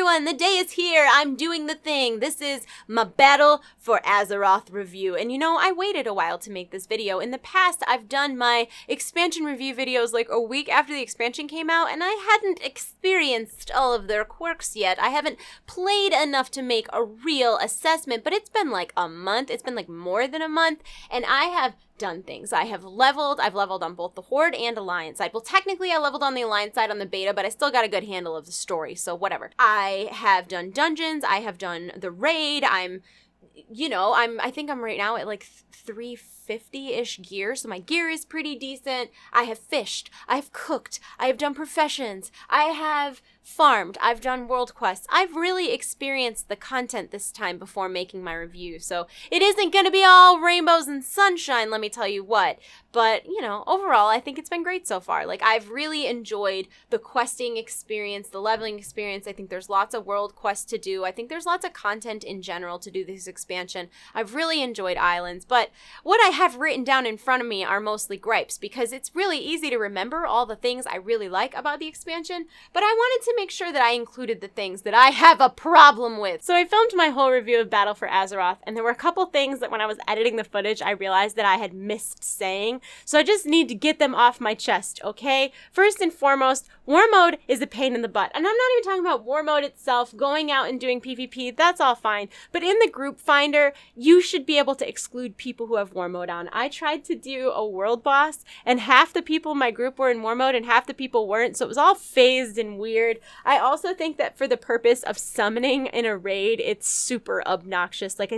everyone, the day is here. I'm doing the thing. This is my Battle for Azeroth review. And you know, I waited a while to make this video. In the past, I've done my expansion review videos like a week after the expansion came out, and I hadn't experienced all of their quirks yet. I haven't played enough to make a real assessment, but it's been like a month. It's been like more than a month, and I have done things. I've leveled on both the Horde and Alliance side. Well, technically I leveled on the Alliance side on the beta, but I still got a good handle of the story, so whatever. I have done dungeons, I have done the raid, I think I'm right now at like 350-ish gear, so my gear is pretty decent. I have fished, I have cooked, I have done professions, I have farmed, I've done world quests. I've really experienced the content this time before making my review, so it isn't gonna be all rainbows and sunshine, let me tell you what. But, you know, overall, I think it's been great so far. Like, I've really enjoyed the questing experience, the leveling experience. I think there's lots of world quests to do. I think there's lots of content in general to do this expansion. I've really enjoyed Islands, but what I have written down in front of me are mostly gripes, because it's really easy to remember all the things I really like about the expansion, but I wanted to make sure that I included the things that I have a problem with. So I filmed my whole review of Battle for Azeroth, and there were a couple things that when I was editing the footage, I realized that I had missed saying. So I just need to get them off my chest, okay? First and foremost, war mode is a pain in the butt. And I'm not even talking about war mode itself, going out and doing PvP, that's all fine. But in the group finder, you should be able to exclude people who have war mode on. I tried to do a world boss, and half the people in my group were in war mode and half the people weren't, so it was all phased and weird. I also think that for the purpose of summoning in a raid, it's super obnoxious. Like,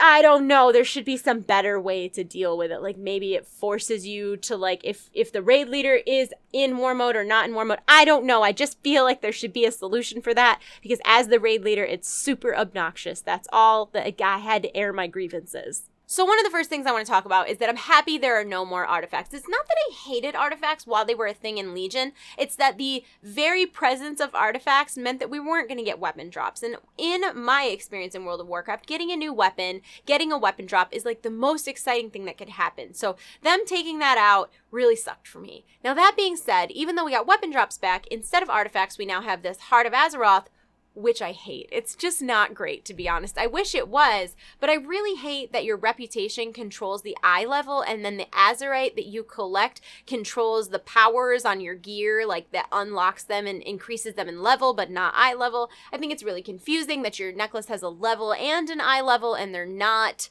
I don't know, there should be some better way to deal with it. Like, maybe it forces you to, like, if the raid leader is in war mode or not in war mode, I don't know. I just feel like there should be a solution for that, because as the raid leader, it's super obnoxious. That's all that I had to air my grievances. So one of the first things I want to talk about is that I'm happy there are no more artifacts. It's not that I hated artifacts while they were a thing in Legion. It's that the very presence of artifacts meant that we weren't going to get weapon drops. And in my experience in World of Warcraft, getting a new weapon, getting a weapon drop is like the most exciting thing that could happen. So them taking that out really sucked for me. Now that being said, even though we got weapon drops back, instead of artifacts, we now have this Heart of Azeroth, which I hate. It's just not great, to be honest. I wish it was, but I really hate that your reputation controls the eye level, and then the Azerite that you collect controls the powers on your gear, like that unlocks them and increases them in level, but not eye level. I think it's really confusing that your necklace has a level and an eye level, and they're not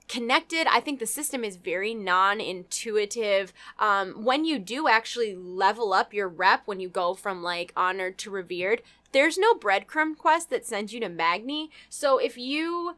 connected. I think the system is very non-intuitive. When you do actually level up your rep, when you go from like honored to revered, there's no breadcrumb quest that sends you to Magni. So if you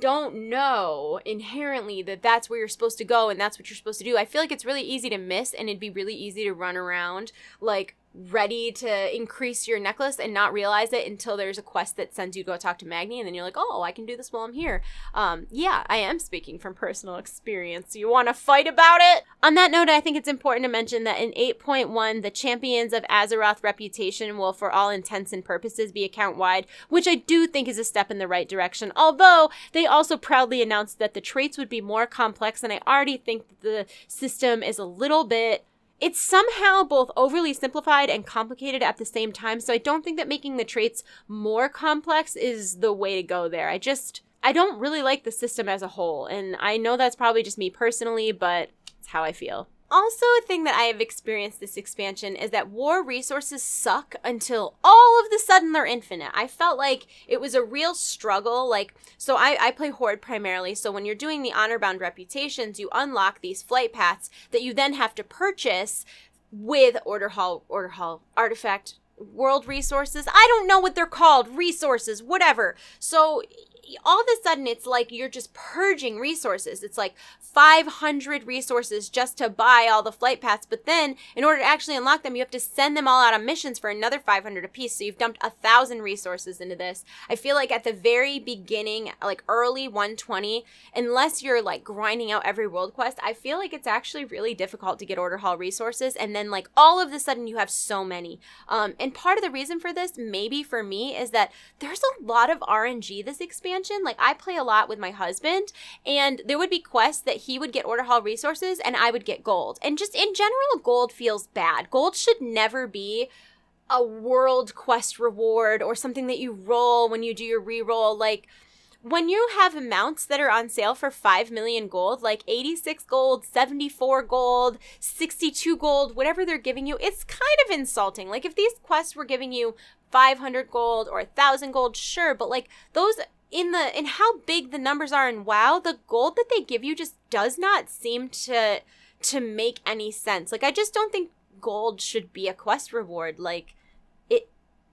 don't know inherently that that's where you're supposed to go and that's what you're supposed to do, I feel like it's really easy to miss, and it'd be really easy to run around like ready to increase your necklace and not realize it until there's a quest that sends you to go talk to Magni, and then you're like, oh, I can do this while I'm here. Yeah, I am speaking from personal experience. You want to fight about it? On that note, I think it's important to mention that in 8.1, the Champions of Azeroth reputation will, for all intents and purposes, be account-wide, which I do think is a step in the right direction, although they also proudly announced that the traits would be more complex, and I already think that the system is a little bit... It's somehow both overly simplified and complicated at the same time, so I don't think that making the traits more complex is the way to go there. I don't really like the system as a whole, and I know that's probably just me personally, but it's how I feel. Also, a thing that I have experienced this expansion is that war resources suck until all of the sudden they're infinite. I felt like it was a real struggle. Like, so I play Horde primarily, so when you're doing the honor-bound reputations, you unlock these flight paths that you then have to purchase with Order Hall, Artifact, World Resources. I don't know what they're called. Resources, whatever. So all of a sudden, it's like you're just purging resources. It's like 500 resources just to buy all the flight paths, but then in order to actually unlock them, you have to send them all out on missions for another 500 apiece, so you've dumped 1,000 resources into this. I feel like at the very beginning, like early 120, unless you're like grinding out every world quest, I feel like it's actually really difficult to get Order Hall resources, and then like all of a sudden you have so many. And part of the reason for this, maybe for me, is that there's a lot of RNG this expansion. Like, I play a lot with my husband, and there would be quests that he would get Order Hall resources and I would get gold. And just in general, gold feels bad. Gold should never be a world quest reward or something that you roll when you do your reroll. Like, when you have amounts that are on sale for 5 million gold, like 86 gold, 74 gold, 62 gold, whatever they're giving you, it's kind of insulting. Like, if these quests were giving you 500 gold or 1,000 gold, sure, but like those in how big the numbers are in WoW, the gold that they give you just does not seem to make any sense. Like, I just don't think gold should be a quest reward. Like,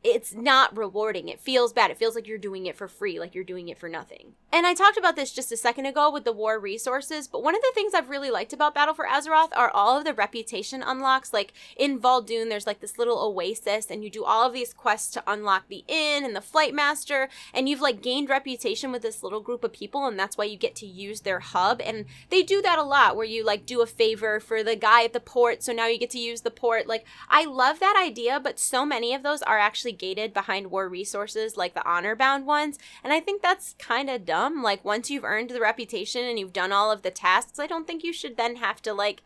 it's not rewarding. It feels bad. It feels like you're doing it for free, like you're doing it for nothing. And I talked about this just a second ago with the war resources, but one of the things I've really liked about Battle for Azeroth are all of the reputation unlocks. Like, in Valdoon, there's like this little oasis, and you do all of these quests to unlock the inn and the flight master, and you've like gained reputation with this little group of people, and that's why you get to use their hub. And they do that a lot, where you like do a favor for the guy at the port, so now you get to use the port. Like, I love that idea, but so many of those are actually gated behind war resources, like the honor bound ones, and I think that's kind of dumb. Like, once you've earned the reputation and you've done all of the tasks, I don't think you should then have to like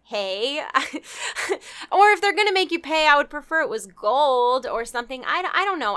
pay. Or if they're gonna make you pay, I would prefer it was gold or something. I don't know.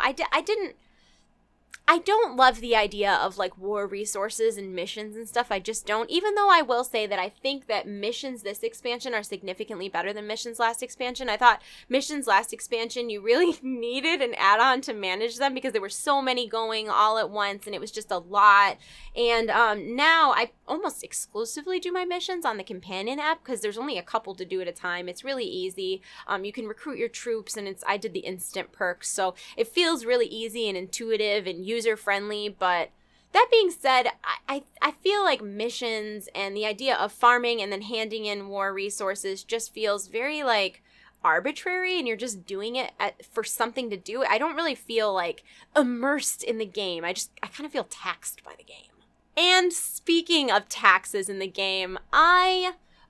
I don't love the idea of like war resources and missions and stuff. I just don't, even though I will say that I think that missions this expansion are significantly better than missions last expansion. I thought missions last expansion, you really needed an add-on to manage them because there were so many going all at once and it was just a lot. And now I almost exclusively do my missions on the companion app because there's only a couple to do at a time. It's really easy. You can recruit your troops, and I did the instant perks, so it feels really easy and intuitive and user-friendly. But that being said, I feel like missions and the idea of farming and then handing in war resources just feels very like arbitrary, and you're just doing it for something to do. I don't really feel like immersed in the game. I kind of feel taxed by the game. And speaking of taxes in the game,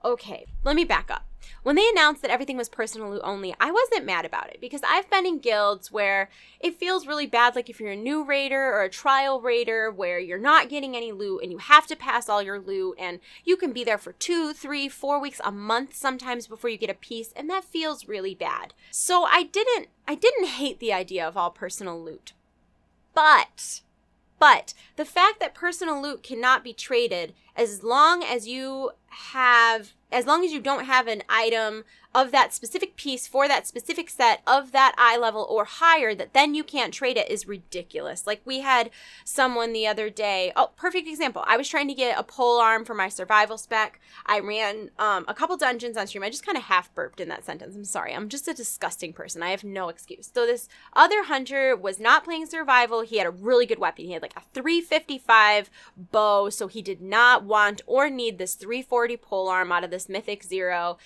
okay, let me back up. When they announced that everything was personal loot only, I wasn't mad about it because I've been in guilds where it feels really bad, like if you're a new raider or a trial raider where you're not getting any loot and you have to pass all your loot, and you can be there for 2, 3, 4 weeks, a month sometimes before you get a piece, and that feels really bad. So I didn't hate the idea of all personal loot. But the fact that personal loot cannot be traded as long as you don't have an item of that specific piece for that specific set of that eye level or higher, that then you can't trade it, is ridiculous. Like, we had someone the other day, perfect example. I was trying to get a pole arm for my survival spec. I ran a couple dungeons on stream. I just kind of half burped in that sentence. I'm sorry. I'm just a disgusting person. I have no excuse. So this other hunter was not playing survival. He had a really good weapon. He had like a 355 bow, so he did not want or need this 340 pole arm out of this Mythic 0.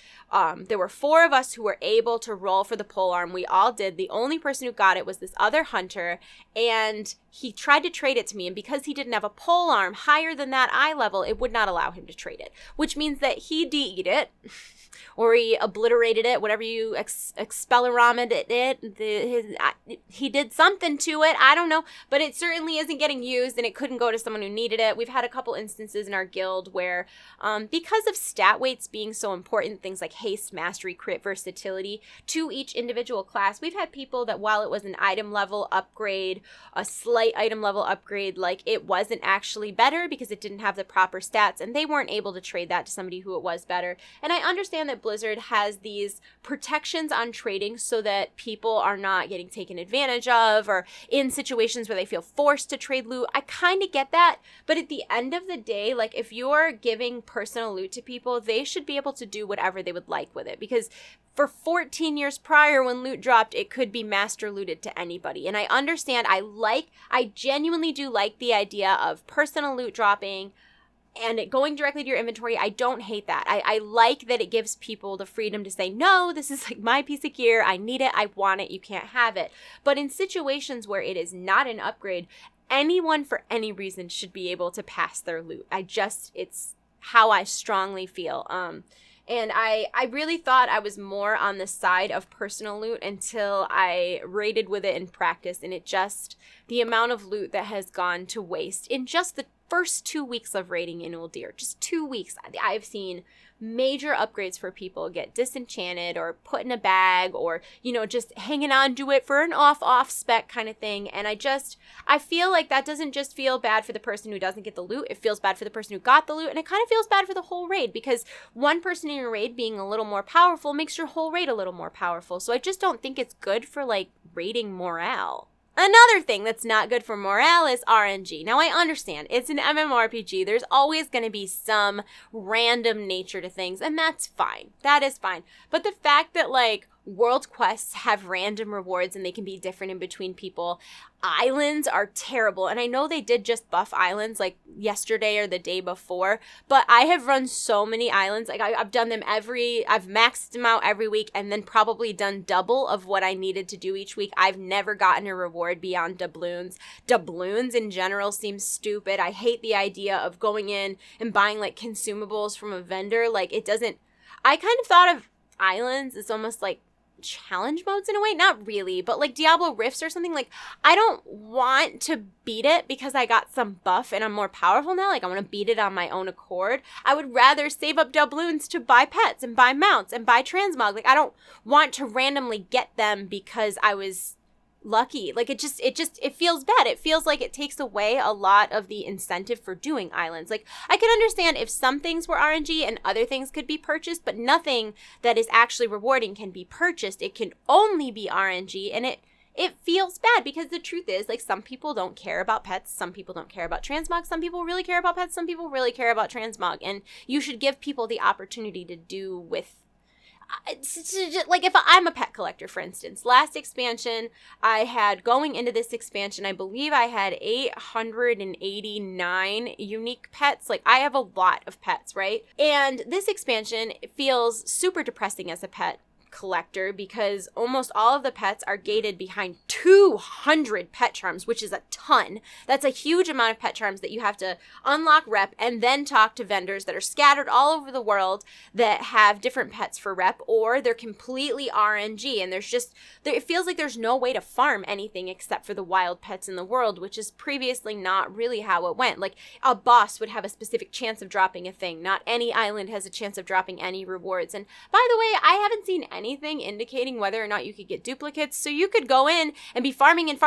There were 4 of us who were able to roll for the pole arm. We all did. The only person who got it was this other hunter, and he tried to trade it to me, and because he didn't have a pole arm higher than that eye level, it would not allow him to trade it, which means that he DE'd it, or he obliterated it, whatever you expelloramed it. He did something to it, I don't know, but it certainly isn't getting used, and it couldn't go to someone who needed it. We've had a couple instances in our guild where, because of stat weights being so important, things like haste, mastery, crit, versatility, to each individual class, we've had people that while it was an item level upgrade, a slight item level upgrade, like it wasn't actually better because it didn't have the proper stats, and they weren't able to trade that to somebody who it was better. And I understand that Blizzard has these protections on trading so that people are not getting taken advantage of or in situations where they feel forced to trade loot. I kind of get that, but at the end of the day, like, if you're giving personal loot to people, they should be able to do whatever they would like with it, because for 14 years prior when loot dropped, it could be master looted to anybody. And I understand, I genuinely do like the idea of personal loot dropping and it going directly to your inventory. I don't hate that. I like that it gives people the freedom to say, no, this is like my piece of gear. I need it. I want it. You can't have it. But in situations where it is not an upgrade, anyone for any reason should be able to pass their loot. It's how I strongly feel. And I really thought I was more on the side of personal loot until I raided with it in practice, and the amount of loot that has gone to waste in just the first 2 weeks of raiding Annual Deer, just 2 weeks, I've seen major upgrades for people get disenchanted or put in a bag or, you know, just hanging on to it for an off spec kind of thing. And I feel like that doesn't just feel bad for the person who doesn't get the loot. It feels bad for the person who got the loot. And it kind of feels bad for the whole raid because one person in your raid being a little more powerful makes your whole raid a little more powerful. So I just don't think it's good for like raiding morale. Another thing that's not good for morale is RNG. Now, I understand it's an MMORPG. There's always going to be some random nature to things, and that's fine. That is fine. But the fact that, like, world quests have random rewards and they can be different in between people. Islands are terrible. And I know they did just buff islands like yesterday or the day before, but I have run so many islands. Like I've done them I've maxed them out every week and then probably done double of what I needed to do each week. I've never gotten a reward beyond doubloons. Doubloons in general seem stupid. I hate the idea of going in and buying like consumables from a vendor. Like I kind of thought of islands as almost like challenge modes in a way, not really, but like Diablo Rifts or something. Like I don't want to beat it because I got some buff and I'm more powerful now. Like I want to beat it on my own accord. I would rather save up doubloons to buy pets and buy mounts and buy transmog. Like I don't want to randomly get them because I was lucky. Like it feels bad. It feels like it takes away a lot of the incentive for doing islands. Like I could understand if some things were RNG and other things could be purchased, but nothing that is actually rewarding can be purchased. It can only be RNG, and it feels bad because the truth is, like, some people don't care about pets, some people don't care about transmog, some people really care about pets, some people really care about transmog, and you should give people the opportunity to do with like if I'm a pet collector, for instance, last expansion I had, going into this expansion, I believe I had 889 unique pets. Like I have a lot of pets, right? And this expansion feels super depressing as a pet collector because almost all of the pets are gated behind 200 pet charms, which is a ton. That's a huge amount of pet charms that you have to unlock rep and then talk to vendors that are scattered all over the world that have different pets for rep, or they're completely RNG, and it feels like there's no way to farm anything except for the wild pets in the world, which is previously not really how it went. Like a boss would have a specific chance of dropping a thing. Not any island has a chance of dropping any rewards. And by the way, I haven't seen anything indicating whether or not you could get duplicates, so you could go in and be farming and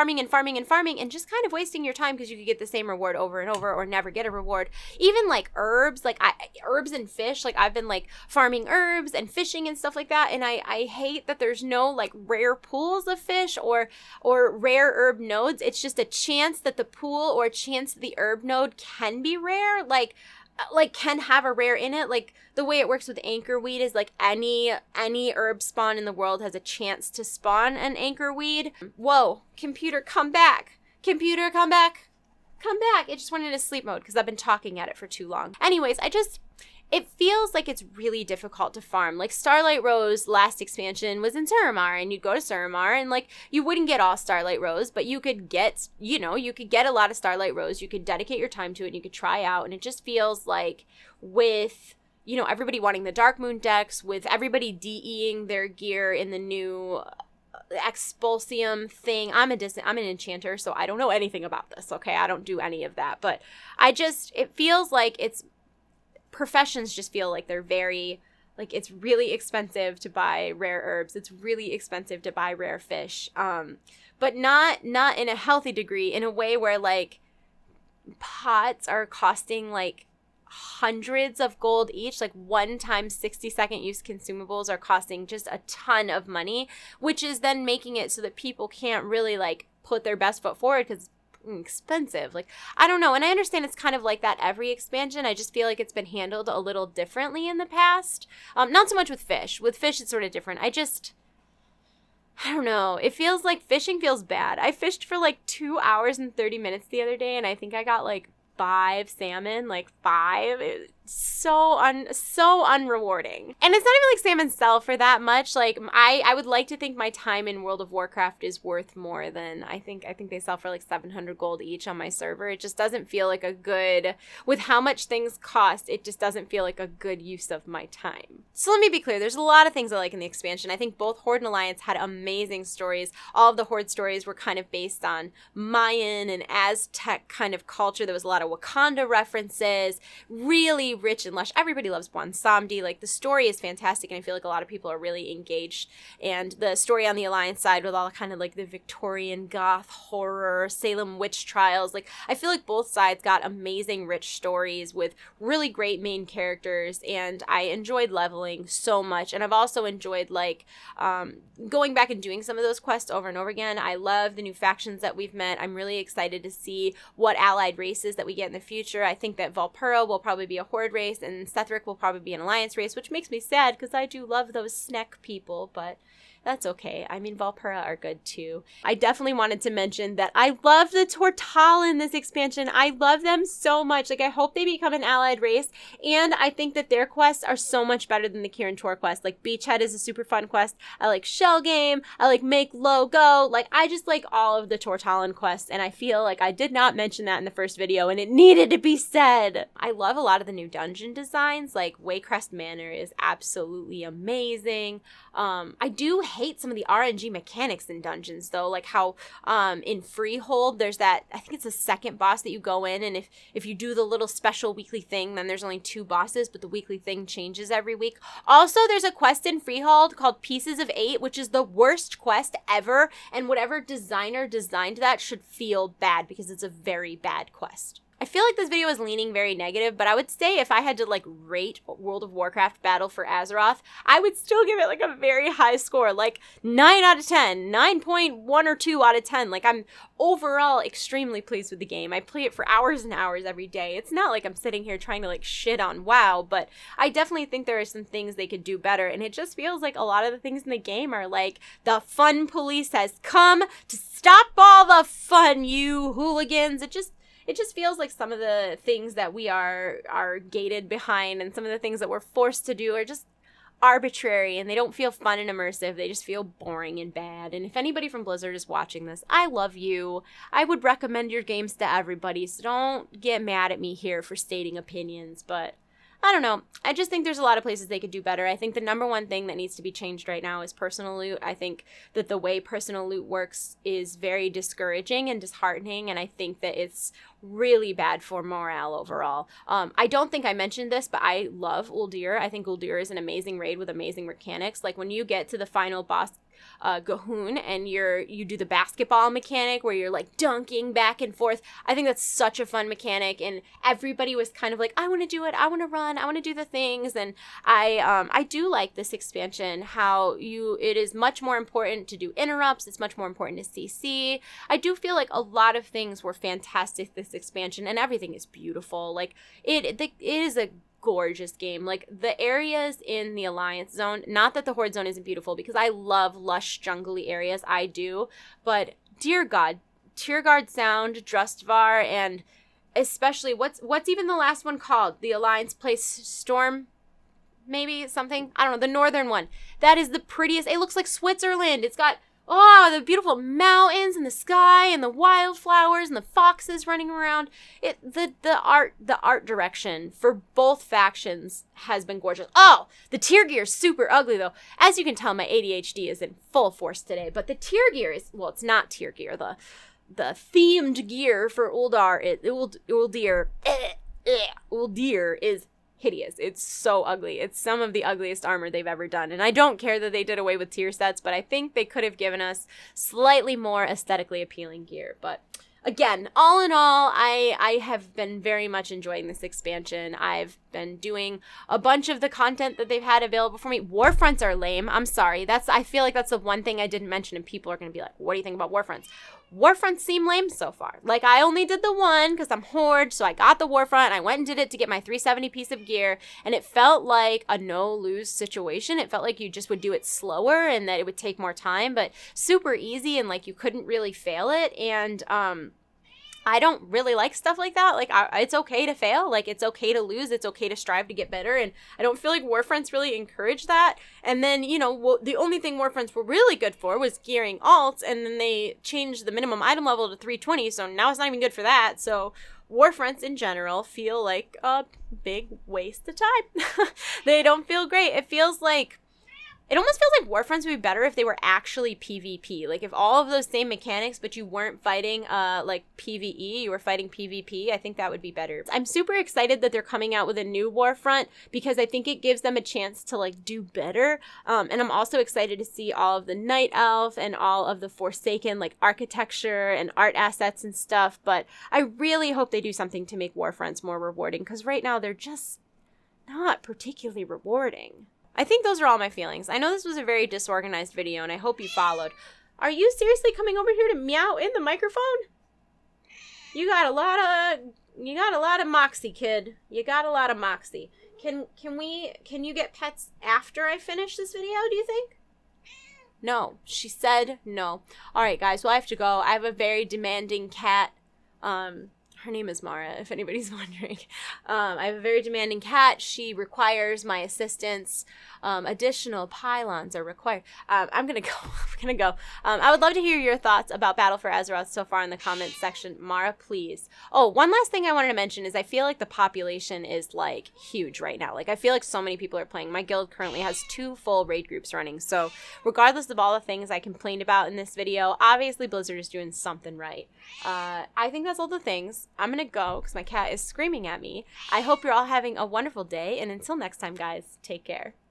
just kind of wasting your time because you could get the same reward over and over or never get a reward. Even like herbs, like herbs and fish, like I've been like farming herbs and fishing and stuff like that, and I hate that there's no like rare pools of fish or rare herb nodes. It's just a chance that the pool or a chance that the herb node can be rare, like can have a rare in it. Like the way it works with anchor weed is like any herb spawn in the world has a chance to spawn an anchor weed. Whoa, computer, come back. Computer, come back. Come back. It just went into sleep mode because I've been talking at it for too long. Anyways, it feels like it's really difficult to farm. Like Starlight Rose last expansion was in Suramar, and you'd go to Suramar and like you wouldn't get all Starlight Rose, but you could get a lot of Starlight Rose. You could dedicate your time to it and you could try out. And it just feels like with, you know, everybody wanting the Dark Moon decks, with everybody DEing their gear in the new Expulsium thing. I'm an enchanter, so I don't know anything about this, okay? I don't do any of that. But it feels like professions just feel like they're very, like it's really expensive to buy rare herbs. It's really expensive to buy rare fish. But not in a healthy degree, in a way where like pots are costing like hundreds of gold each. Like 1x 60-second use consumables are costing just a ton of money, which is then making it so that people can't really like put their best foot forward because expensive. Like I don't know, and I understand it's kind of like that every expansion. I just feel like it's been handled a little differently in the past. Not so much with fish. With fish it's sort of different. I don't know. It feels like fishing feels bad. I fished for like 2 hours and 30 minutes the other day, and I think I got like 5 salmon, like 5. so unrewarding. And it's not even like Sam and Cell for that much. Like I would like to think my time in World of Warcraft is worth more than I think they sell for like 700 gold each on my server. It just doesn't feel like a good, with how much things cost, it just doesn't feel like a good use of my time. So let me be clear, there's a lot of things I like in the expansion. I think both Horde and Alliance had amazing stories. All of the Horde stories were kind of based on Mayan and Aztec kind of culture. There was a lot of Wakanda references, really rich and lush. Everybody loves Bwansamdi. Like, the story is fantastic, and I feel like a lot of people are really engaged. And the story on the Alliance side with all kind of like the Victorian goth horror, Salem witch trials, like I feel like both sides got amazing rich stories with really great main characters, and I enjoyed leveling so much. And I've also enjoyed like going back and doing some of those quests over and over again. I love the new factions that we've met. I'm really excited to see what allied races that we get in the future. I think that Valpura will probably be a Horde race, and Sethric will probably be an Alliance race, which makes me sad because I do love those Sneck people, but that's okay. I mean, Valpura are good too. I definitely wanted to mention that I love the Tortal in this expansion. I love them so much. Like, I hope they become an allied race, and I think that their quests are so much better than the Kirin Tor quest. Like, Beachhead is a super fun quest. I like Shell Game. I like Make Logo. Like, I just like all of the Tortalan quests, and I feel like I did not mention that in the first video, and it needed to be said. I love a lot of the new dungeon designs. Like, Waycrest Manor is absolutely amazing. I do hate some of the RNG mechanics in dungeons, though, like how in Freehold there's that, I think it's the second boss that you go in, and if you do the little special weekly thing, then there's only 2 bosses, but the weekly thing changes every week. Also, there's a quest in Freehold called Pieces of 8, which is the worst quest ever, and whatever designer designed that should feel bad because it's a very bad quest. I feel like this video is leaning very negative, but I would say if I had to like rate World of Warcraft Battle for Azeroth, I would still give it like a very high score, like 9 out of 10, 9.1 or 2 out of 10. Like, I'm overall extremely pleased with the game. I play it for hours and hours every day. It's not like I'm sitting here trying to like shit on WoW, but I definitely think there are some things they could do better, and it just feels like a lot of the things in the game are like, the fun police has come to stop all the fun, you hooligans. It just feels like some of the things that we are gated behind and some of the things that we're forced to do are just arbitrary, and they don't feel fun and immersive. They just feel boring and bad. And if anybody from Blizzard is watching this, I love you. I would recommend your games to everybody, so don't get mad at me here for stating opinions, but I don't know. I just think there's a lot of places they could do better. I think the number one thing that needs to be changed right now is personal loot. I think that the way personal loot works is very discouraging and disheartening, and I think that it's really bad for morale overall. I don't think I mentioned this, but I love Uldir. I think Uldir is an amazing raid with amazing mechanics. Like, when you get to the final boss, Gahoon, and you do the basketball mechanic where you're like dunking back and forth. I think that's such a fun mechanic, and everybody was kind of like, I want to do it, I want to run, I want to do the things. And I do like this expansion, how it is much more important to do interrupts. It's much more important to CC. I do feel like a lot of things were fantastic this expansion, and everything is beautiful. Like, it is a gorgeous game. Like, the areas in the Alliance zone, not that the Horde zone isn't beautiful, because I love lush jungly areas, I do, but dear God, Tierguard Sound, Drustvar, and especially what's even the last one called? The Alliance place, Storm, maybe something? I don't know, the northern one. That is the prettiest. It looks like Switzerland. It's got the beautiful mountains and the sky and the wildflowers and the foxes running around. The art direction for both factions has been gorgeous. Oh, the tier gear is super ugly though. As you can tell, my ADHD is in full force today. But the tier gear is, well, it's not tier gear. The themed gear for Uldir is hideous. It's so ugly. It's some of the ugliest armor they've ever done. And I don't care that they did away with tier sets, but I think they could have given us slightly more aesthetically appealing gear. But again, all in all, I have been very much enjoying this expansion. I've been doing a bunch of the content that they've had available for me. Warfronts are lame. I'm sorry. I feel like that's the one thing I didn't mention, and people are going to be like, what do you think about Warfronts? Warfronts seem lame so far. Like, I only did the one because I'm Horde, so I got the Warfront. I went and did it to get my 370 piece of gear, and it felt like a no-lose situation. It felt like you just would do it slower and that it would take more time, but super easy, and like you couldn't really fail it. And I don't really like stuff like that. Like, it's okay to fail. Like, it's okay to lose. It's okay to strive to get better. And I don't feel like Warfronts really encourage that. And then, you know, the only thing Warfronts were really good for was gearing alts. And then they changed the minimum item level to 320. So now it's not even good for that. So Warfronts in general feel like a big waste of time. They don't feel great. It almost feels like Warfronts would be better if they were actually PvP. Like, if all of those same mechanics, but you weren't fighting, like, PvE, you were fighting PvP, I think that would be better. I'm super excited that they're coming out with a new Warfront because I think it gives them a chance to, like, do better. And I'm also excited to see all of the Night Elf and all of the Forsaken, like, architecture and art assets and stuff. But I really hope they do something to make Warfronts more rewarding because right now they're just not particularly rewarding. I think those are all my feelings. I know this was a very disorganized video, and I hope you followed. Are you seriously coming over here to meow in the microphone? You got a lot of moxie, kid. You got a lot of moxie. Can you get pets after I finish this video, do you think? No. She said no. All right, guys, well, I have to go. I have a very demanding cat. Her name is Mara, if anybody's wondering. I have a very demanding cat. She requires my assistance. Additional pylons are required. I'm going to go. I would love to hear your thoughts about Battle for Azeroth so far in the comments section. Mara, please. Oh, one last thing I wanted to mention is I feel like the population is, like, huge right now. Like, I feel like so many people are playing. My guild currently has 2 full raid groups running. So regardless of all the things I complained about in this video, obviously Blizzard is doing something right. I think that's all the things. I'm going to go because my cat is screaming at me. I hope you're all having a wonderful day. And until next time, guys, take care.